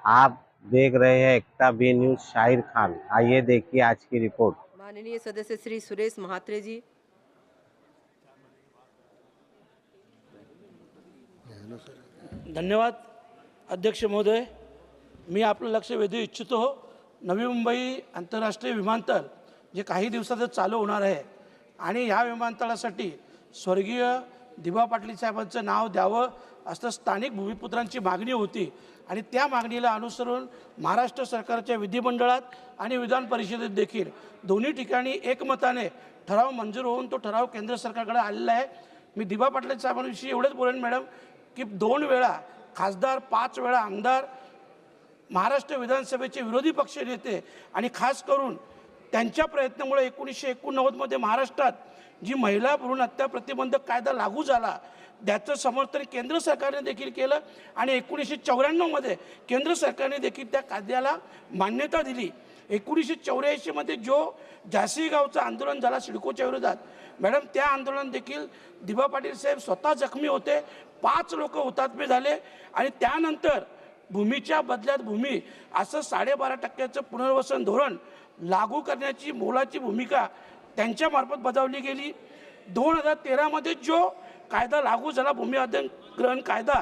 आप देख रहे हैं एकता बी न्यूज शाहिर खान। आइए देखिए आज की रिपोर्ट। माननीय सदस्य श्री सुरेश महात्रे जी। धन्यवाद अध्यक्ष महोदय। मी आपलं लक्ष वेधू इच्छितो। नवी मुंबई आंतरराष्ट्रीय विमानतळ जे काही दिवसातच चालू होणार आहे आणि या विमानतळासाठी स्वर्गीय दिबा पाटील साहेबांचं नाव द्यावं असं स्थानिक भूमिपुत्रांची मागणी होती आणि त्या मागणीला अनुसरून महाराष्ट्र सरकारच्या विधिमंडळात आणि विधान परिषदेत देखील दोन्ही ठिकाणी एकमताने ठराव मंजूर होऊन तो ठराव केंद्र सरकारकडे आलेला आहे। मी दिबा पाटील साहेबांविषयी एवढंच बोलेन मॅडम की 2 वेळा खासदार, 5 वेळा आमदार, महाराष्ट्र विधानसभेचे विरोधी पक्षनेते आणि खास करून त्यांच्या प्रयत्नामुळे 1989 मध्ये महाराष्ट्रात जी महिला भ्रूण हत्या प्रतिबंधक कायदा लागू झाला त्याचं समर्थन केंद्र सरकारने देखील केलं आणि 1994 मध्ये केंद्र सरकारने देखील त्या कायद्याला मान्यता दिली। 1984 मध्ये जो झाशी गावचं आंदोलन झाला सिडकोच्या विरोधात मॅडम, त्या आंदोलन देखील दिबा पाटील साहेब स्वतः जखमी होते, 5 लोक हुतात्मे झाले आणि त्यानंतर भूमीच्या बदल्यात भूमी असं 12.5% पुनर्वसन धोरण लागू करण्याची मोलाची भूमिका त्यांच्यामार्फत बजावली गेली। 2013 मध्ये जो कायदा लागू झाला भूमी अधिग्रहण कायदा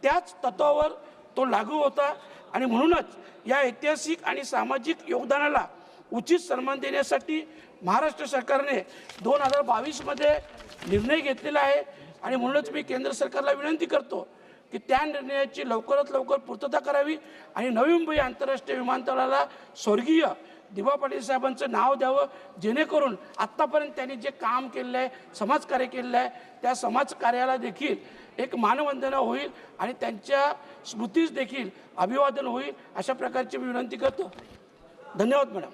त्याच तत्वावर तो लागू होता आणि म्हणूनच या ऐतिहासिक आणि सामाजिक योगदानाला उचित सन्मान देण्यासाठी महाराष्ट्र सरकारने 2022 मध्ये निर्णय घेतलेला आहे आणि म्हणूनच मी केंद्र सरकारला विनंती करतो की त्या निर्णयाची लवकरात लवकर पूर्तता करावी आणि नवी मुंबई आंतरराष्ट्रीय विमानतळाला स्वर्गीय दिबा पाटील साहेबांचं नाव द्यावं, जेणेकरून आत्तापर्यंत त्यांनी जे काम केलेलं आहे, समाजकार्य केलेलं आहे, त्या समाजकार्याला देखील एक मानवंदना होईल आणि त्यांच्या स्मृतीस देखील अभिवादन होईल, अशा प्रकारची मी विनंती करतो। धन्यवाद मॅडम।